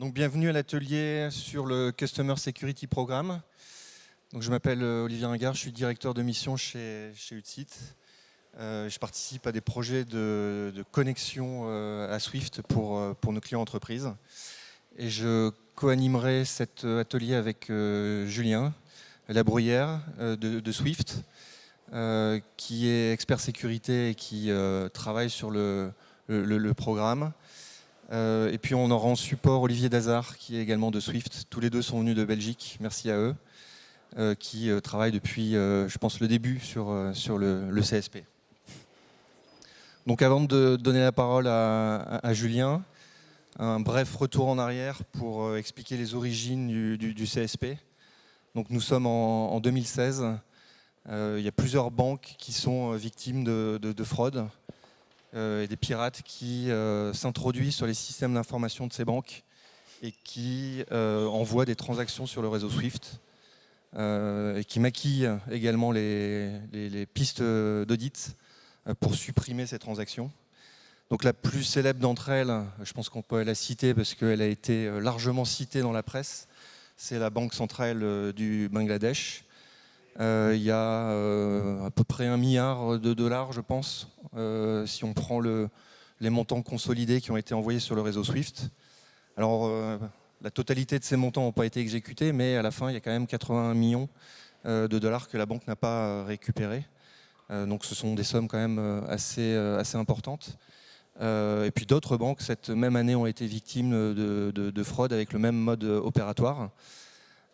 Donc, bienvenue à l'atelier sur le Customer Security Programme. Donc, je m'appelle Olivier Ringard, je suis directeur de mission chez Utsit. Je participe à des projets de connexion à Swift pour nos clients entreprises. Et je co-animerai cet atelier avec Julien Labruyère de Swift, qui est expert sécurité et qui travaille sur le programme. Et puis on aura en support Olivier Dazard, qui est également de Swift. Tous les deux sont venus de Belgique, merci à eux, qui travaillent depuis, je pense, le début sur le CSP. Donc avant de donner la parole à Julien, un bref retour en arrière pour expliquer les origines du CSP. Donc nous sommes en 2016. Il y a plusieurs banques qui sont victimes de fraude. Et des pirates qui s'introduisent sur les systèmes d'information de ces banques et qui envoient des transactions sur le réseau SWIFT et qui maquillent également les pistes d'audit pour supprimer ces transactions. Donc la plus célèbre d'entre elles, je pense qu'on peut la citer parce qu'elle a été largement citée dans la presse, c'est la Banque centrale du Bangladesh. Il y a à peu près 1 milliard de dollars, je pense, si on prend les montants consolidés qui ont été envoyés sur le réseau SWIFT. Alors, la totalité de ces montants n'ont pas été exécutés, mais à la fin, il y a quand même 81 millions de dollars que la banque n'a pas récupérés. Donc, ce sont des sommes quand même assez importantes. Et puis, d'autres banques, cette même année, ont été victimes de fraude avec le même mode opératoire.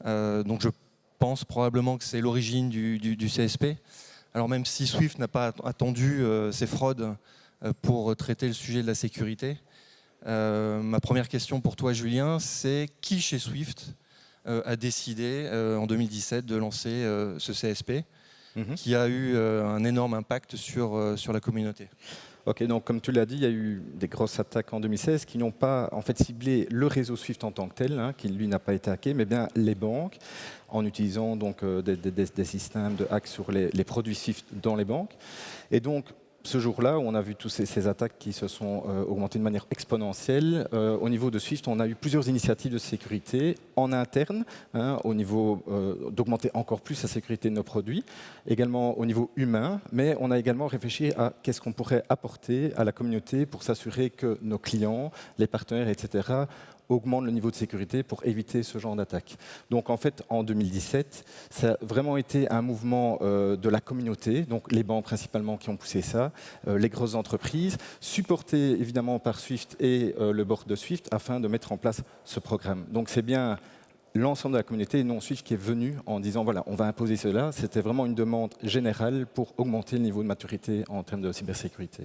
Donc, je pense probablement que c'est l'origine du CSP. Alors même si Swift n'a pas attendu ces fraudes pour traiter le sujet de la sécurité, ma première question pour toi, Julien, c'est qui chez Swift a décidé en 2017 de lancer ce CSP qui a eu un énorme impact sur la communauté? Ok, donc comme tu l'as dit, il y a eu des grosses attaques en 2016 qui n'ont pas en fait ciblé le réseau SWIFT en tant que tel, qui lui n'a pas été hacké, mais bien les banques, en utilisant donc des systèmes de hack sur les produits SWIFT dans les banques. Et donc ce jour-là, on a vu toutes ces attaques qui se sont augmentées de manière exponentielle. Au niveau de Swift, on a eu plusieurs initiatives de sécurité en interne, au niveau d'augmenter encore plus la sécurité de nos produits, également au niveau humain, mais on a également réfléchi à qu'est-ce qu'on pourrait apporter à la communauté pour s'assurer que nos clients, les partenaires, etc., augmente le niveau de sécurité pour éviter ce genre d'attaque. Donc en fait, en 2017, ça a vraiment été un mouvement de la communauté, donc les banques principalement qui ont poussé ça, les grosses entreprises, supportées évidemment par Swift et le board de Swift afin de mettre en place ce programme. Donc c'est bien l'ensemble de la communauté et non Swift qui est venu en disant voilà, on va imposer cela. C'était vraiment une demande générale pour augmenter le niveau de maturité en termes de cybersécurité.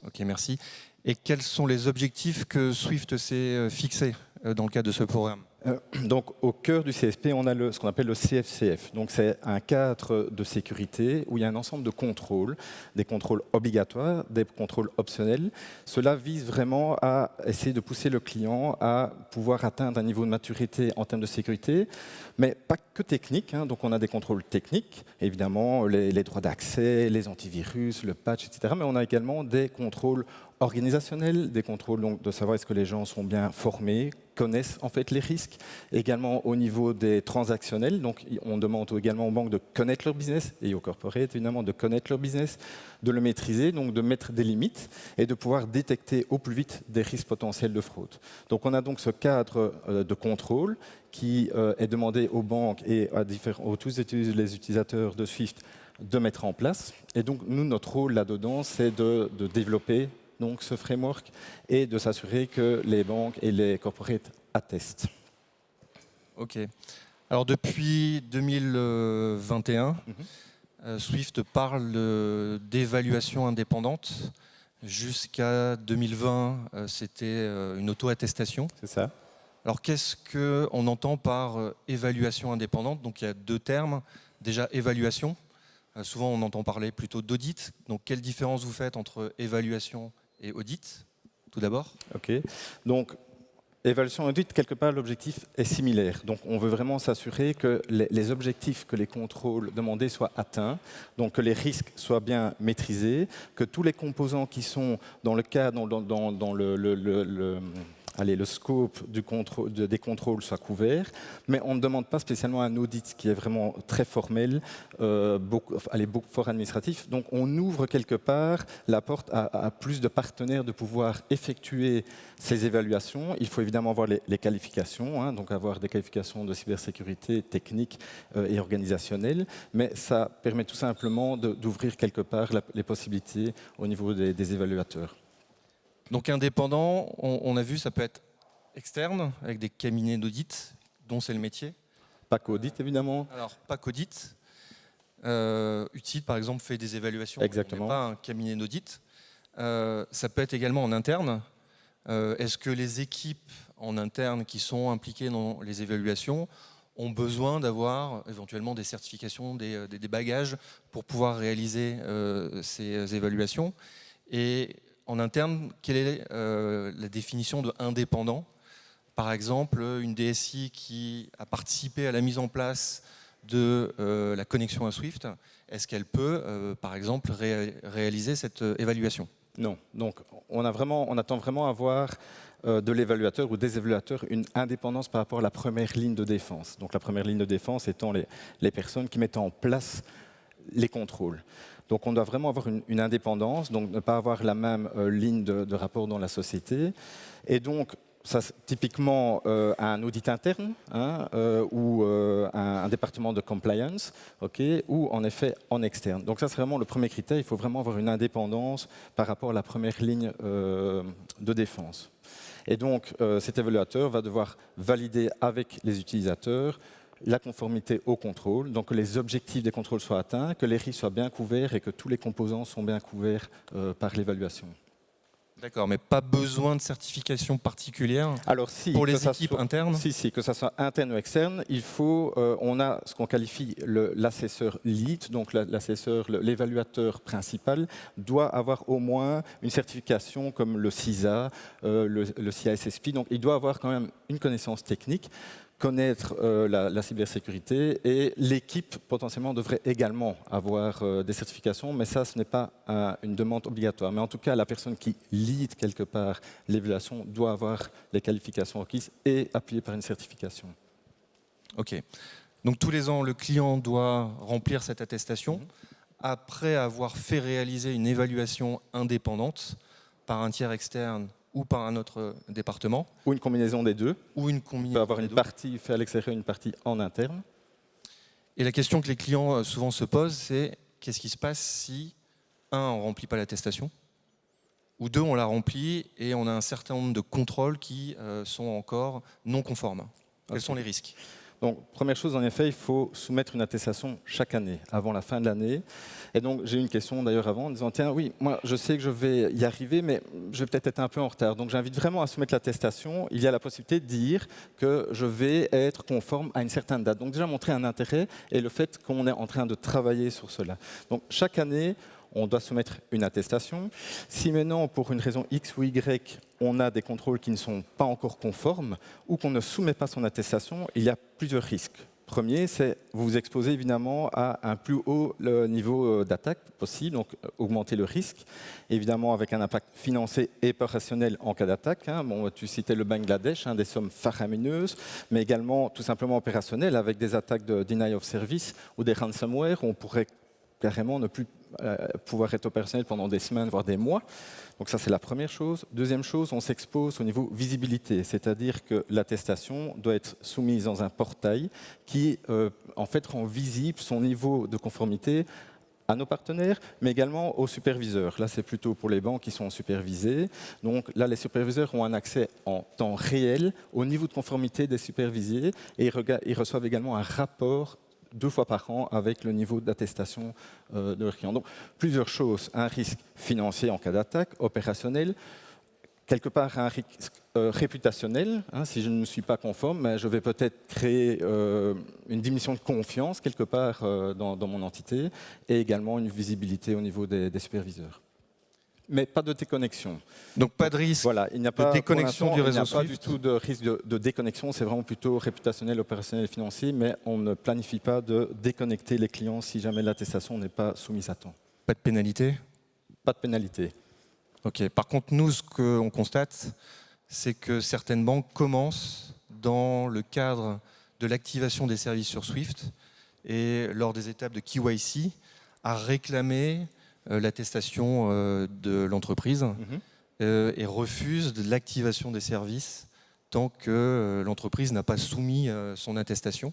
Ok, merci. Et quels sont les objectifs que Swift s'est fixés dans le cadre de ce programme? Donc, au cœur du CSP, on a ce qu'on appelle le CFCF. Donc, c'est un cadre de sécurité où il y a un ensemble de contrôles, des contrôles obligatoires, des contrôles optionnels. Cela vise vraiment à essayer de pousser le client à pouvoir atteindre un niveau de maturité en termes de sécurité, mais pas que technique. Donc, on a des contrôles techniques, évidemment, les droits d'accès, les antivirus, le patch, etc. Mais on a également des contrôles organisationnels, des contrôles donc, de savoir est-ce que les gens sont bien formés, connaissent en fait les risques. Également au niveau des transactionnels, donc on demande également aux banques de connaître leur business et aux corporates évidemment de connaître leur business, de le maîtriser, donc de mettre des limites et de pouvoir détecter au plus vite des risques potentiels de fraude. Donc on a donc ce cadre de contrôle qui est demandé aux banques et à tous les utilisateurs de Swift de mettre en place. Et donc nous, notre rôle là-dedans, c'est de développer donc ce framework et de s'assurer que les banques et les corporates attestent. Ok. Alors depuis 2021, Swift parle d'évaluation indépendante. Jusqu'à 2020, c'était une auto-attestation. C'est ça. Alors qu'est-ce qu'on entend par évaluation indépendante? Donc il y a deux termes. Déjà évaluation. Souvent on entend parler plutôt d'audit. Donc quelle différence vous faites entre évaluation et audit, tout d'abord? Ok. Donc évaluation et audit, quelque part, l'objectif est similaire. Donc, on veut vraiment s'assurer que les objectifs que les contrôles demandés soient atteints, donc que les risques soient bien maîtrisés, que tous les composants qui sont dans le cadre, le scope des contrôles soit couvert, mais on ne demande pas spécialement un audit qui est vraiment très formel, fort administratif. Donc on ouvre quelque part la porte à plus de partenaires de pouvoir effectuer ces évaluations. Il faut évidemment avoir les qualifications, hein, donc avoir des qualifications de cybersécurité technique et organisationnelle, mais ça permet tout simplement d'ouvrir quelque part les possibilités au niveau des évaluateurs. Donc indépendant, on a vu, ça peut être externe, avec des cabinets d'audit, dont c'est le métier. Pas qu'audit, évidemment. Alors, pas qu'audit. UTSIT, par exemple, fait des évaluations. Exactement. On n'est pas un cabinet d'audit. Ça peut être également en interne. Est-ce que les équipes en interne qui sont impliquées dans les évaluations ont besoin d'avoir éventuellement des certifications, des bagages pour pouvoir réaliser ces évaluations? Et en interne, quelle est la définition de indépendant? Par exemple, une DSI qui a participé à la mise en place de la connexion à Swift, est-ce qu'elle peut, par exemple, réaliser cette évaluation? Non. Donc, on attend vraiment avoir de l'évaluateur ou des évaluateurs une indépendance par rapport à la première ligne de défense. Donc, la première ligne de défense étant les personnes qui mettent en place les contrôles. Donc, on doit vraiment avoir une indépendance, donc ne pas avoir la même ligne de rapport dans la société. Et donc, ça, typiquement, un audit interne hein, ou un département de compliance, okay, ou en effet en externe. Donc ça, c'est vraiment le premier critère. Il faut vraiment avoir une indépendance par rapport à la première ligne de défense. Et donc, cet évaluateur va devoir valider avec les utilisateurs la conformité au contrôle, donc que les objectifs des contrôles soient atteints, que les risques soient bien couverts et que tous les composants sont bien couverts par l'évaluation. D'accord, mais pas besoin de certification particulière. Alors, si, pour les équipes internes? Si, que ça soit interne ou externe, il faut, on a ce qu'on qualifie l'assesseur lead, donc l'évaluateur principal doit avoir au moins une certification comme le CISA, le CISSP, donc il doit avoir quand même une connaissance technique, connaître la cybersécurité, et l'équipe potentiellement devrait également avoir des certifications, mais ça, ce n'est pas une demande obligatoire. Mais en tout cas, la personne qui lead quelque part l'évaluation doit avoir les qualifications requises et appuyée par une certification. Ok. Donc tous les ans, le client doit remplir cette attestation après avoir fait réaliser une évaluation indépendante par un tiers externe ou par un autre département. Ou une combinaison des deux. Ou une combinaison. On peut avoir une partie faite à l'extérieur, une partie en interne. Et la question que les clients souvent se posent, c'est qu'est-ce qui se passe si, un, on ne remplit pas l'attestation, ou deux, on la remplit et on a un certain nombre de contrôles qui sont encore non conformes. Quels sont les risques? Donc, première chose, en effet, il faut soumettre une attestation chaque année, avant la fin de l'année. Et donc, j'ai eu une question d'ailleurs avant, en disant, tiens, oui, moi, je sais que je vais y arriver, mais je vais peut-être être un peu en retard. Donc, j'invite vraiment à soumettre l'attestation. Il y a la possibilité de dire que je vais être conforme à une certaine date. Donc, déjà, montrer un intérêt et le fait qu'on est en train de travailler sur cela. Donc, chaque année, on doit soumettre une attestation. Si maintenant, pour une raison X ou Y, on a des contrôles qui ne sont pas encore conformes ou qu'on ne soumet pas son attestation, il y a plusieurs risques. Premier, c'est vous vous exposer évidemment à un plus haut niveau d'attaque possible, donc augmenter le risque, évidemment avec un impact financier et opérationnel en cas d'attaque. Hein. Bon, tu citais le Bangladesh, hein, des sommes faramineuses, mais également tout simplement opérationnel avec des attaques de denial of service ou des ransomware où on pourrait carrément ne plus pouvoir être opérationnel pendant des semaines, voire des mois. Donc ça, c'est la première chose. Deuxième chose, on s'expose au niveau visibilité, c'est-à-dire que l'attestation doit être soumise dans un portail qui, en fait, rend visible son niveau de conformité à nos partenaires, mais également aux superviseurs. Là, c'est plutôt pour les banques qui sont supervisées. Donc là, les superviseurs ont un accès en temps réel au niveau de conformité des supervisés et ils reçoivent également un rapport 2 fois par an avec le niveau d'attestation de leurs clients. Donc, plusieurs choses. Un risque financier en cas d'attaque, opérationnel, quelque part un risque réputationnel. Hein, si je ne suis pas conforme, je vais peut-être créer une diminution de confiance quelque part dans mon entité et également une visibilité au niveau des superviseurs. Mais pas de déconnexion. Donc pas de risque il n'y a pas, de déconnexion du réseau Swift. Il n'y a pas du Swift. tout de risque de déconnexion, c'est vraiment plutôt réputationnel, opérationnel et financier, mais on ne planifie pas de déconnecter les clients si jamais l'attestation n'est pas soumise à temps. Pas de pénalité? Pas de pénalité. Ok. Par contre, nous, ce qu'on constate, c'est que certaines banques commencent dans le cadre de l'activation des services sur Swift et lors des étapes de KYC à réclamer l'attestation de l'entreprise et refusent de l'activation des services tant que l'entreprise n'a pas soumis son attestation.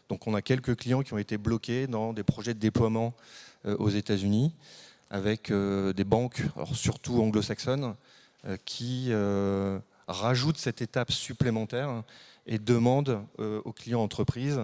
Donc on a quelques clients qui ont été bloqués dans des projets de déploiement aux États-Unis avec des banques, alors surtout anglo-saxonnes, qui rajoutent cette étape supplémentaire et demandent aux clients entreprises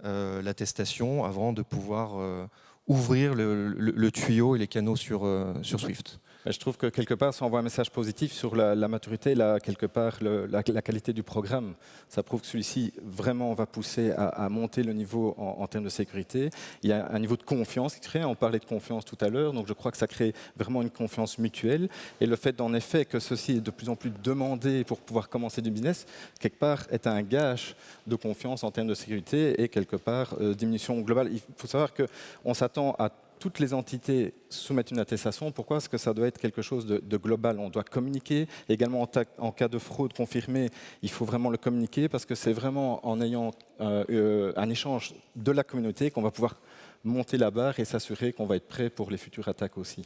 l'attestation avant de pouvoir ouvrir le tuyau et les canaux sur Swift. Je trouve que quelque part, ça envoie un message positif sur la maturité, quelque part la qualité du programme. Ça prouve que celui-ci vraiment va pousser à monter le niveau en termes de sécurité. Il y a un niveau de confiance qui crée. On parlait de confiance tout à l'heure, donc je crois que ça crée vraiment une confiance mutuelle. Et le fait, en effet, que ceci est de plus en plus demandé pour pouvoir commencer du business, quelque part, est un gage de confiance en termes de sécurité et quelque part diminution globale. Il faut savoir qu'on s'attend à toutes les entités soumettent une attestation. Pourquoi ? Parce que ça doit être quelque chose de global. On doit communiquer. Également, en cas de fraude confirmée, il faut vraiment le communiquer parce que c'est vraiment en ayant un échange de la communauté qu'on va pouvoir monter la barre et s'assurer qu'on va être prêt pour les futures attaques aussi.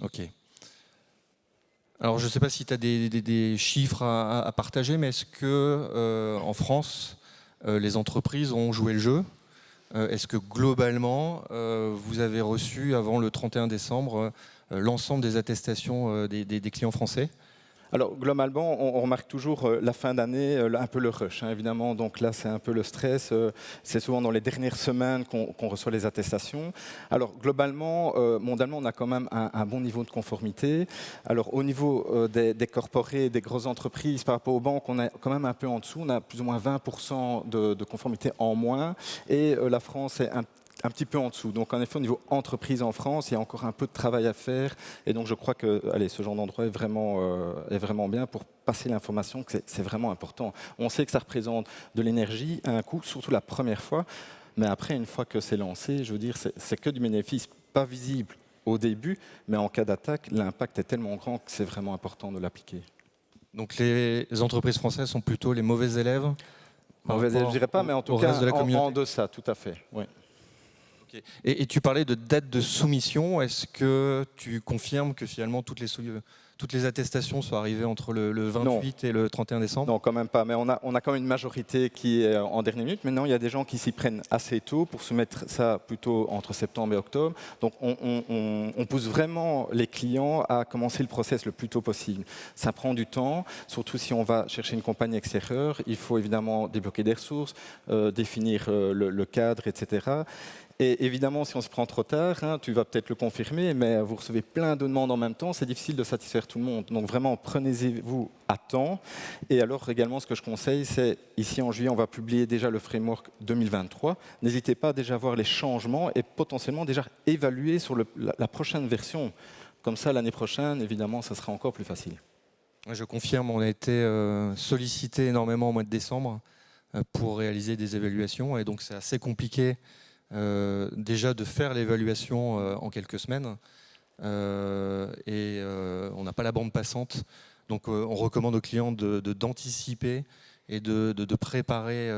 Ok. Alors, je ne sais pas si tu as des chiffres à partager, mais est-ce que en France, les entreprises ont joué le jeu ? Est-ce que globalement, vous avez reçu avant le 31 décembre l'ensemble des attestations des clients français ? Alors, globalement, on remarque toujours la fin d'année, un peu le rush, évidemment. Donc là, c'est un peu le stress. C'est souvent dans les dernières semaines qu'on reçoit les attestations. Alors, globalement, mondialement, on a quand même un bon niveau de conformité. Alors, au niveau des corporés, des grosses entreprises, par rapport aux banques, on est quand même un peu en dessous. On a plus ou moins 20% de conformité en moins. Et la France est un petit peu en dessous. Donc, en effet, au niveau entreprise en France, il y a encore un peu de travail à faire. Et donc, je crois que ce genre d'endroit est vraiment bien pour passer l'information, que c'est vraiment important. On sait que ça représente de l'énergie à un coût, surtout la première fois. Mais après, une fois que c'est lancé, je veux dire, c'est que du bénéfice, pas visible au début, mais en cas d'attaque, l'impact est tellement grand que c'est vraiment important de l'appliquer. Donc, les entreprises françaises sont plutôt les mauvais élèves ? Mauvais élèves, je ne dirais pas, mais en tout cas, en deçà, tout à fait, oui. Okay. Et tu parlais de date de soumission. Est-ce que tu confirmes que finalement toutes les attestations sont arrivées entre le 28 non. Et le 31 décembre ? Non, quand même pas. Mais on a quand même une majorité qui est en dernière minute. Maintenant, il y a des gens qui s'y prennent assez tôt pour soumettre ça plutôt entre septembre et octobre. Donc, on pousse vraiment les clients à commencer le process le plus tôt possible. Ça prend du temps, surtout si on va chercher une compagnie extérieure. Il faut évidemment débloquer des ressources, définir le cadre, etc. Et évidemment, si on se prend trop tard, tu vas peut-être le confirmer, mais vous recevez plein de demandes en même temps, c'est difficile de satisfaire tout le monde. Donc vraiment, prenez-vous à temps. Et alors également, ce que je conseille, c'est ici en juillet, on va publier déjà le framework 2023. N'hésitez pas à déjà voir les changements et potentiellement déjà évaluer sur la prochaine version. Comme ça, l'année prochaine, évidemment, ça sera encore plus facile. Je confirme, on a été sollicité énormément au mois de décembre pour réaliser des évaluations, et donc c'est assez compliqué déjà de faire l'évaluation en quelques semaines et on n'a pas la bande passante, donc on recommande aux clients d'anticiper et de préparer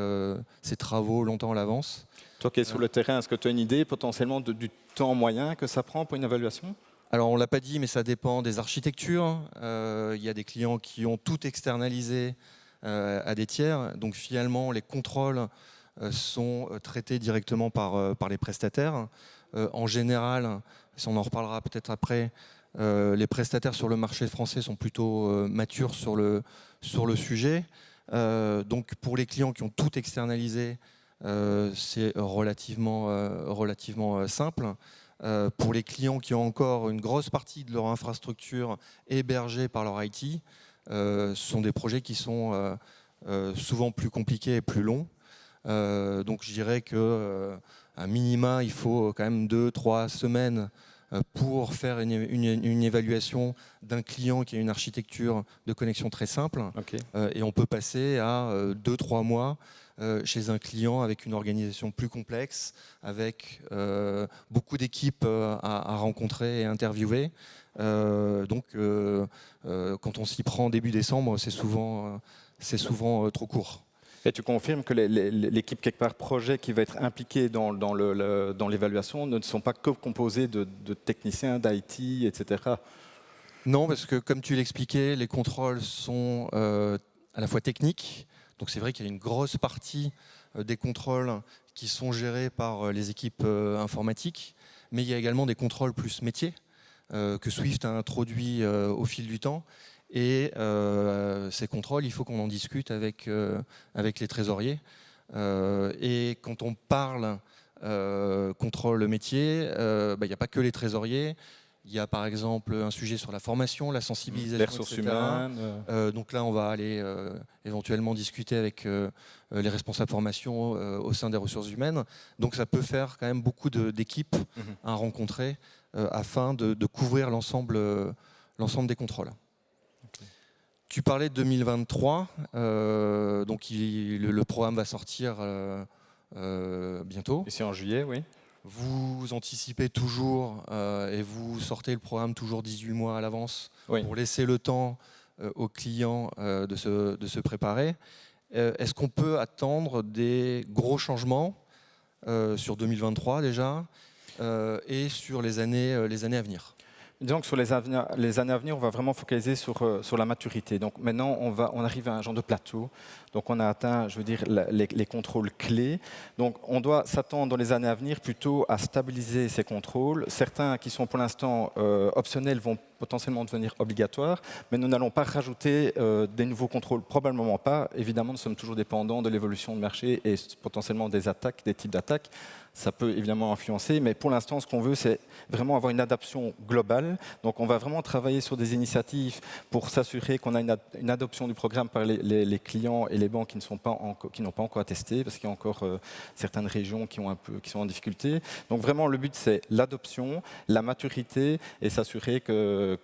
ces travaux longtemps à l'avance. Toi qui es sur le terrain, est-ce que tu as une idée potentiellement du temps moyen que ça prend pour une évaluation ? Alors on ne l'a pas dit, mais ça dépend des architectures. Il y a des clients qui ont tout externalisé à des tiers, donc finalement les contrôles sont traités directement par les prestataires. En général, si on en reparlera peut-être après, les prestataires sur le marché français sont plutôt matures sur le sujet. Donc pour les clients qui ont tout externalisé, c'est relativement simple. Pour les clients qui ont encore une grosse partie de leur infrastructure hébergée par leur IT, ce sont des projets qui sont souvent plus compliqués et plus longs. Donc je dirais qu'à minima, il faut quand même 2-3 semaines pour faire une évaluation d'un client qui a une architecture de connexion très simple. Okay. Et on peut passer à 2-3 mois chez un client avec une organisation plus complexe, avec beaucoup d'équipes à rencontrer et interviewer. Donc, quand on s'y prend début décembre, c'est souvent trop court. Et tu confirmes que l'équipe quelque part projet qui va être impliquée dans l'évaluation ne sont pas que composées de techniciens, d'IT, etc. Non, parce que comme tu l'expliquais, les contrôles sont à la fois techniques. Donc c'est vrai qu'il y a une grosse partie des contrôles qui sont gérés par les équipes informatiques, mais il y a également des contrôles plus métiers que Swift a introduits au fil du temps. Et ces contrôles, il faut qu'on en discute avec les trésoriers. Et quand on parle contrôle métier, il n'y a pas que les trésoriers. Il y a par exemple un sujet sur la formation, la sensibilisation, les ressources humaines. Donc là, on va aller éventuellement discuter avec les responsables formation au sein des ressources humaines. Donc ça peut faire quand même beaucoup d'équipes à rencontrer afin de couvrir l'ensemble des contrôles. Tu parlais de 2023, donc le programme va sortir bientôt. Ici en juillet, oui. Vous anticipez toujours et vous sortez le programme toujours 18 mois à l'avance pour laisser le temps aux clients de se préparer. Est-ce qu'on peut attendre des gros changements sur 2023 déjà et sur les années à venir? Disons que sur les années à venir, on va vraiment focaliser sur la maturité. Donc maintenant, on arrive à un genre de plateau. Donc on a atteint, je veux dire, les contrôles clés. Donc on doit s'attendre dans les années à venir plutôt à stabiliser ces contrôles. Certains qui sont pour l'instant optionnels vont potentiellement devenir obligatoires, mais nous n'allons pas rajouter des nouveaux contrôles, probablement pas. Évidemment, nous sommes toujours dépendants de l'évolution du marché et potentiellement des attaques, des types d'attaques. Ça peut évidemment influencer, mais pour l'instant, ce qu'on veut, c'est vraiment avoir une adoption globale. Donc, on va vraiment travailler sur des initiatives pour s'assurer qu'on a une adoption du programme par les clients et les banques qui n'ont pas encore attesté, parce qu'il y a encore certaines régions qui sont en difficulté. Donc, vraiment, le but, c'est l'adoption, la maturité et s'assurer que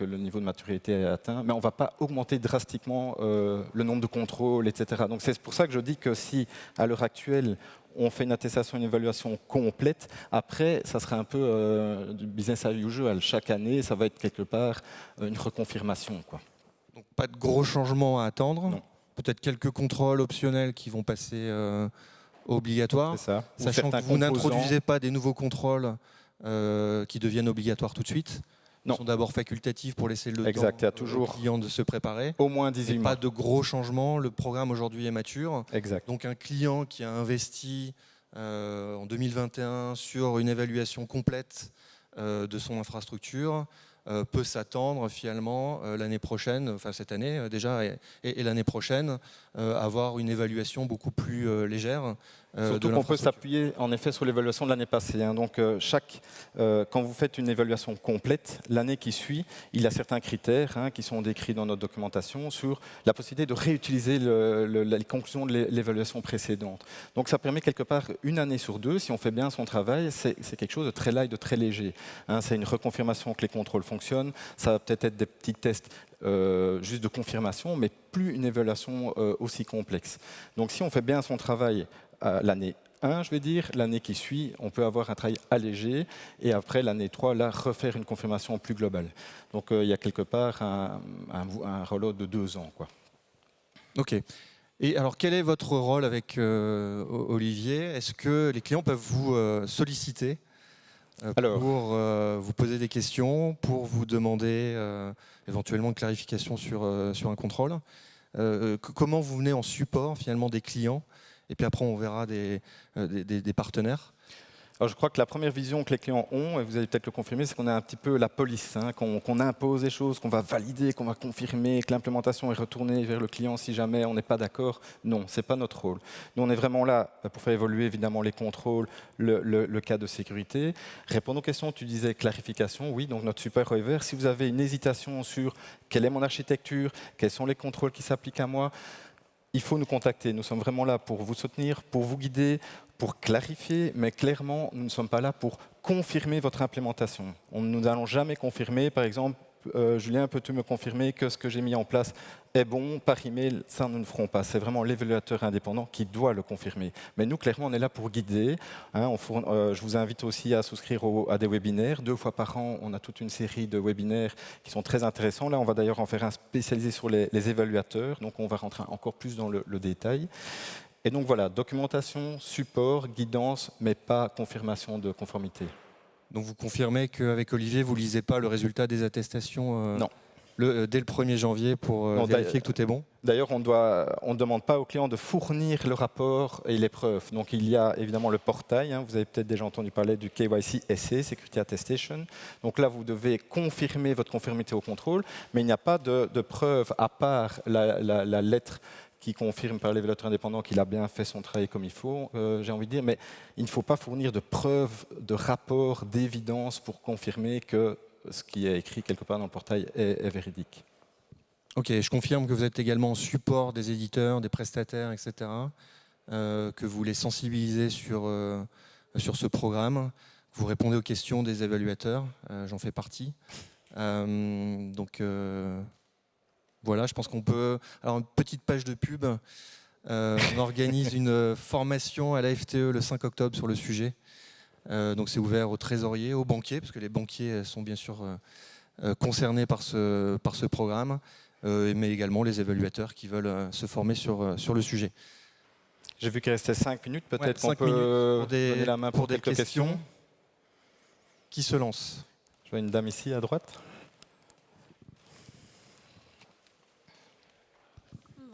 le niveau de maturité est atteint. Mais on ne va pas augmenter drastiquement le nombre de contrôles, etc. Donc, c'est pour ça que je dis que si, à l'heure actuelle, on fait une attestation, une évaluation complète. Après, ça sera un peu du business as usual. Chaque année, ça va être quelque part une reconfirmation, quoi. Donc pas de gros changements à attendre. Non. Peut-être quelques contrôles optionnels qui vont passer obligatoires. C'est ça. Sachant que vous n'introduisez pas des nouveaux contrôles qui deviennent obligatoires tout de suite. Ils sont d'abord facultatifs pour laisser le temps aux clients de se préparer. Au moins 18 mois. Pas de gros changements. Le programme aujourd'hui est mature. Exact. Donc un client qui a investi en 2021 sur une évaluation complète de son infrastructure peut s'attendre finalement l'année prochaine, enfin cette année déjà et l'année prochaine, avoir une évaluation beaucoup plus légère. Surtout qu'on peut s'appuyer en effet sur l'évaluation de l'année passée. Donc quand vous faites une évaluation complète, l'année qui suit, il y a certains critères qui sont décrits dans notre documentation sur la possibilité de réutiliser les conclusions de l'évaluation précédente. Donc ça permet quelque part une année sur deux, si on fait bien son travail, c'est quelque chose de très light, de très léger. C'est une reconfirmation que les contrôles fonctionnent. Ça va peut-être être des petits tests juste de confirmation, mais plus une évaluation aussi complexe. Donc si on fait bien son travail l'année 1, je vais dire, l'année qui suit, on peut avoir un travail allégé et après l'année 3, là, refaire une confirmation plus globale. Donc il y a quelque part un rollout de 2 ans, quoi. Ok. Et alors, quel est votre rôle avec Olivier? Est-ce que les clients peuvent vous solliciter pour vous poser des questions, pour vous demander éventuellement une clarification sur un contrôle? Comment vous venez en support finalement des clients? Et puis après, on verra des partenaires. Alors, je crois que la première vision que les clients ont, et vous allez peut-être le confirmer, c'est qu'on est un petit peu la police, qu'on impose des choses, qu'on va valider, qu'on va confirmer, que l'implémentation est retournée vers le client si jamais on n'est pas d'accord. Non, ce n'est pas notre rôle. Nous, on est vraiment là pour faire évoluer évidemment les contrôles, le cas de sécurité. Répondre aux questions, tu disais clarification, oui, donc notre super waiver. Si vous avez une hésitation sur quelle est mon architecture, quels sont les contrôles qui s'appliquent à moi, il faut nous contacter. Nous sommes vraiment là pour vous soutenir, pour vous guider, pour clarifier, mais clairement, nous ne sommes pas là pour confirmer votre implémentation. Nous n'allons jamais confirmer, par exemple, Julien, peux-tu me confirmer que ce que j'ai mis en place est bon par email? Ça, nous ne ferons pas. C'est vraiment l'évaluateur indépendant qui doit le confirmer. Mais nous, clairement, on est là pour guider. Je vous invite aussi à souscrire à des webinaires. 2 fois par an, on a toute une série de webinaires qui sont très intéressants. Là, on va d'ailleurs en faire un spécialisé sur les évaluateurs. Donc, on va rentrer encore plus dans le détail. Et donc, voilà, documentation, support, guidance, mais pas confirmation de conformité. Donc vous confirmez qu'avec Olivier, vous ne lisez pas le résultat des attestations Non. Dès le 1er janvier pour vérifier que tout est bon? D'ailleurs, on ne demande pas au client de fournir le rapport et les preuves. Donc il y a évidemment le portail. Vous avez peut-être déjà entendu parler du KYC SA, Security Attestation. Donc là, vous devez confirmer votre conformité au contrôle, mais il n'y a pas de preuve à part la lettre qui confirme par l'évaluateur indépendant qu'il a bien fait son travail comme il faut, j'ai envie de dire, mais il ne faut pas fournir de preuves, de rapports, d'évidence pour confirmer que ce qui est écrit quelque part dans le portail est véridique. Ok, je confirme que vous êtes également en support des éditeurs, des prestataires, etc., que vous les sensibilisez sur ce programme, que vous répondez aux questions des évaluateurs, j'en fais partie. Voilà, je pense qu'on peut... Alors, une petite page de pub. On organise une formation à la FTE le 5 octobre sur le sujet. Donc, c'est ouvert aux trésoriers, aux banquiers, parce que les banquiers sont bien sûr concernés par ce programme, mais également les évaluateurs qui veulent se former sur le sujet. J'ai vu qu'il restait 5 minutes. Peut-être qu'on peut donner la main pour quelques questions. Qui se lance? Je vois une dame ici à droite.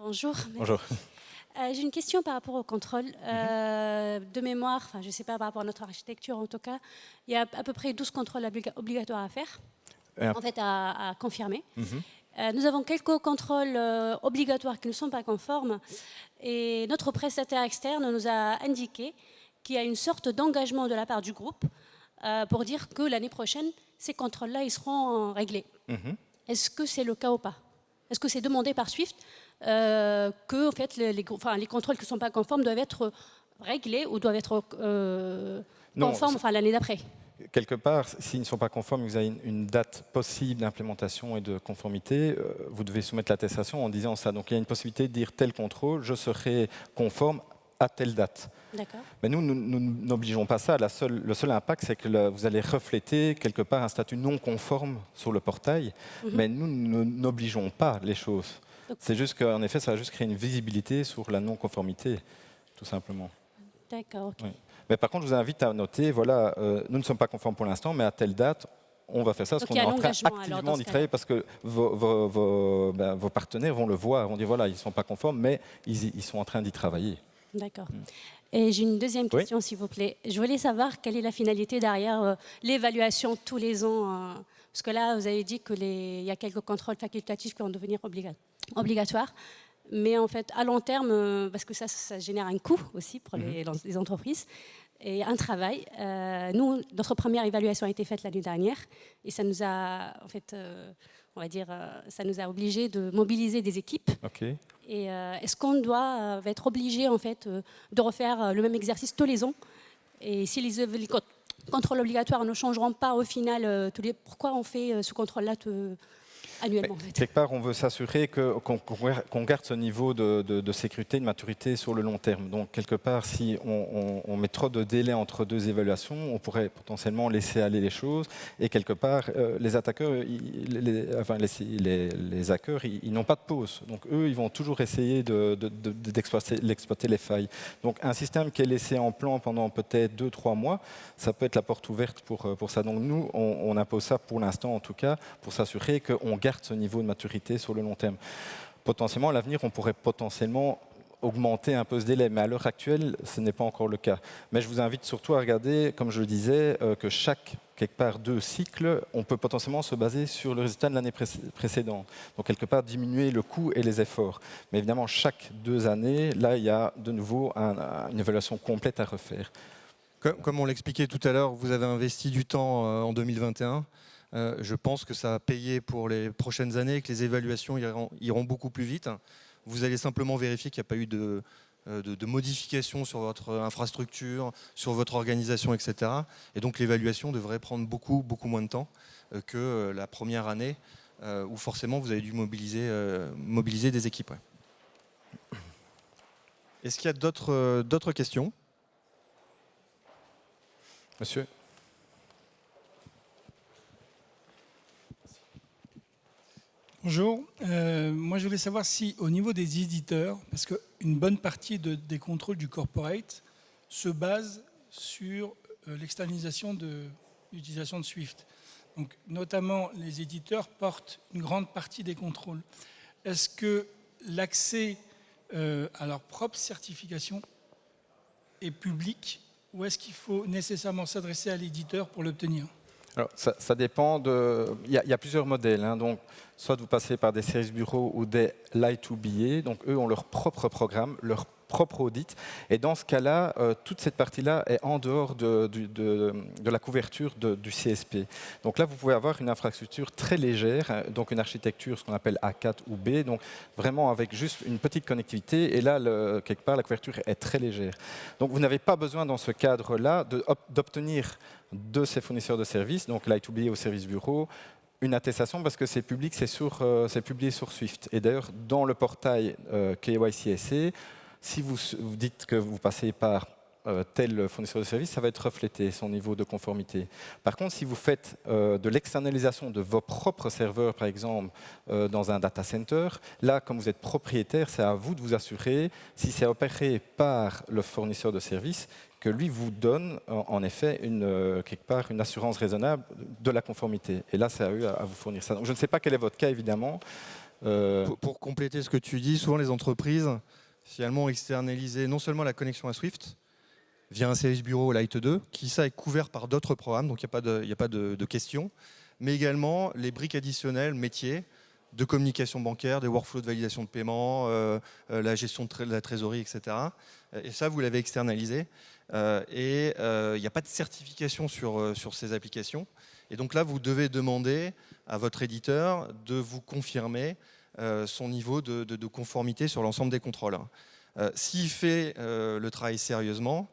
Bonjour. Bonjour. J'ai une question par rapport au contrôle. De mémoire, je ne sais pas par rapport à notre architecture en tout cas, il y a à peu près 12 contrôles obligatoires à faire, en fait à confirmer. Nous avons quelques contrôles obligatoires qui ne sont pas conformes et notre prestataire externe nous a indiqué qu'il y a une sorte d'engagement de la part du groupe pour dire que l'année prochaine, ces contrôles-là ils seront réglés. Est-ce que c'est le cas ou pas? Est-ce que c'est demandé par Swift que en fait, les contrôles qui ne sont pas conformes doivent être réglés ou doivent être conformes l'année d'après? Quelque part, s'ils ne sont pas conformes, vous avez une date possible d'implémentation et de conformité, vous devez soumettre l'attestation en disant ça. Donc il y a une possibilité de dire tel contrôle, je serai conforme à telle date. Mais nous n'obligeons pas ça. Le seul impact, c'est que vous allez refléter quelque part un statut non conforme sur le portail, mais nous n'obligeons pas les choses. C'est juste qu'en effet, ça va juste créer une visibilité sur la non-conformité, tout simplement. D'accord, ok. Oui. Mais par contre, je vous invite à noter, voilà, nous ne sommes pas conformes pour l'instant, mais à telle date, on va faire ça, parce qu'on est en train activement d'y travailler, parce que vos partenaires vont le voir, vont dire, voilà, ils ne sont pas conformes, mais ils sont en train d'y travailler. D'accord. Et j'ai une deuxième question, s'il vous plaît. Je voulais savoir quelle est la finalité derrière l'évaluation tous les ans. Parce que là, vous avez dit qu'il y a quelques contrôles facultatifs qui vont devenir obligatoires. Mais en fait, à long terme, parce que ça génère un coût aussi pour les entreprises et un travail. Nous, notre première évaluation a été faite l'année dernière et ça nous a, en fait, on va dire, ça nous a obligés de mobiliser des équipes. Okay. Et est-ce qu'on va être obligé en fait de refaire le même exercice tous les ans? Et si les contrôles obligatoires ne changeront pas au final, pourquoi on fait ce contrôle-là annuellement? En fait. Quelque part, on veut s'assurer qu'on garde ce niveau de sécurité, de maturité sur le long terme. Donc, quelque part, si on met trop de délai entre deux évaluations, on pourrait potentiellement laisser aller les choses. Et quelque part, les attaqueurs, les hackers, ils n'ont pas de pause. Donc, eux, ils vont toujours essayer d'exploiter les failles. Donc, un système qui est laissé en plan pendant peut-être 2-3 mois, ça peut être la porte ouverte pour ça. Donc, nous, on impose ça pour l'instant, en tout cas, pour s'assurer qu'on garde ce niveau de maturité sur le long terme. Potentiellement, à l'avenir, on pourrait potentiellement augmenter un peu ce délai, mais à l'heure actuelle, ce n'est pas encore le cas. Mais je vous invite surtout à regarder, comme je le disais, que chaque, quelque part, 2 cycles, on peut potentiellement se baser sur le résultat de l'année précédente. Donc, quelque part, diminuer le coût et les efforts. Mais évidemment, chaque 2 années, là, il y a de nouveau une évaluation complète à refaire. Comme on l'expliquait tout à l'heure, vous avez investi du temps en 2021. Je pense que ça va payer pour les prochaines années, que les évaluations iront beaucoup plus vite. Vous allez simplement vérifier qu'il n'y a pas eu de modifications sur votre infrastructure, sur votre organisation, etc. Et donc l'évaluation devrait prendre beaucoup moins de temps que la première année. où forcément vous avez dû mobiliser des équipes. Ouais. Est-ce qu'il y a d'autres questions? Monsieur. Bonjour. Moi, je voulais savoir si, au niveau des éditeurs, parce qu'une bonne partie des contrôles du corporate se base sur l'externalisation de l'utilisation de Swift. Donc, notamment, les éditeurs portent une grande partie des contrôles. Est-ce que l'accès à leur propre certification est public ou est-ce qu'il faut nécessairement s'adresser à l'éditeur pour l'obtenir? Alors, ça dépend de... Il y a plusieurs modèles. Hein, donc, soit vous passez par des services bureaux ou des Lie2BA. Donc, eux ont leur propre programme, leur propre audit. Et dans ce cas-là, toute cette partie-là est en dehors de la couverture du CSP. Donc là, vous pouvez avoir une infrastructure très légère, donc une architecture, ce qu'on appelle A4 ou B, donc vraiment avec juste une petite connectivité. Et là, quelque part, la couverture est très légère. Donc vous n'avez pas besoin, dans ce cadre-là, d'obtenir de ces fournisseurs de services, donc Lie2BA au service bureau, une attestation parce que c'est public, c'est publié sur Swift. Et d'ailleurs, dans le portail KYCSA, si vous dites que vous passez par tel fournisseur de service, ça va être reflété, son niveau de conformité. Par contre, si vous faites de l'externalisation de vos propres serveurs, par exemple, dans un data center, là, comme vous êtes propriétaire, c'est à vous de vous assurer, si c'est opéré par le fournisseur de service, que lui vous donne en effet quelque part une assurance raisonnable de la conformité. Et là, c'est à eux à vous fournir ça. Donc, je ne sais pas quel est votre cas, évidemment. Pour compléter ce que tu dis, souvent les entreprises finalement ont externalisé non seulement la connexion à Swift via un service bureau Lite2, qui ça est couvert par d'autres programmes, donc il n'y a pas de question, mais également les briques additionnelles métiers de communication bancaire, des workflows de validation de paiement, la gestion de la trésorerie, etc. Et ça, vous l'avez externalisé. Et il n'y a pas de certification sur ces applications. Et donc là, vous devez demander à votre éditeur de vous confirmer son niveau de conformité sur l'ensemble des contrôles. S'il fait le travail sérieusement,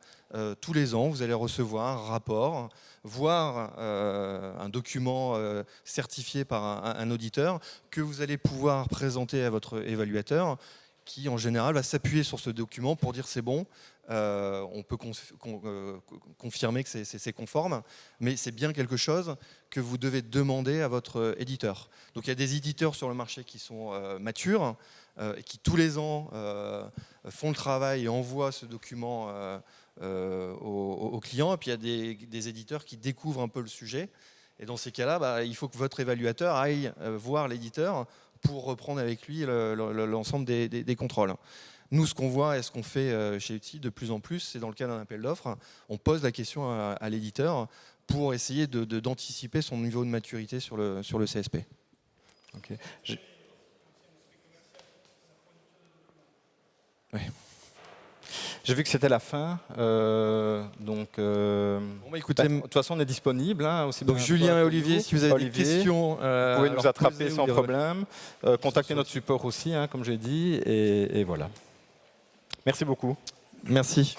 tous les ans, vous allez recevoir un rapport, voire un document certifié par un auditeur que vous allez pouvoir présenter à votre évaluateur qui, en général, va s'appuyer sur ce document pour dire c'est bon, on peut confirmer que c'est conforme, mais c'est bien quelque chose que vous devez demander à votre éditeur. Donc il y a des éditeurs sur le marché qui sont matures, et qui tous les ans font le travail et envoient ce document aux clients, et puis il y a des éditeurs qui découvrent un peu le sujet, et dans ces cas-là, il faut que votre évaluateur aille voir l'éditeur pour reprendre avec lui l'ensemble des contrôles. Nous, ce qu'on voit et ce qu'on fait chez UTI de plus en plus, c'est dans le cas d'un appel d'offres, on pose la question à l'éditeur pour essayer d'anticiper son niveau de maturité sur le CSP. Okay. Ouais. J'ai vu que c'était la fin, donc écoutez, de toute façon on est disponible. Hein, aussi donc Julien et Olivier, si vous avez des questions, vous pouvez nous attraper sans problème. Contactez notre support aussi, hein, comme j'ai dit, et voilà. Merci beaucoup. Merci.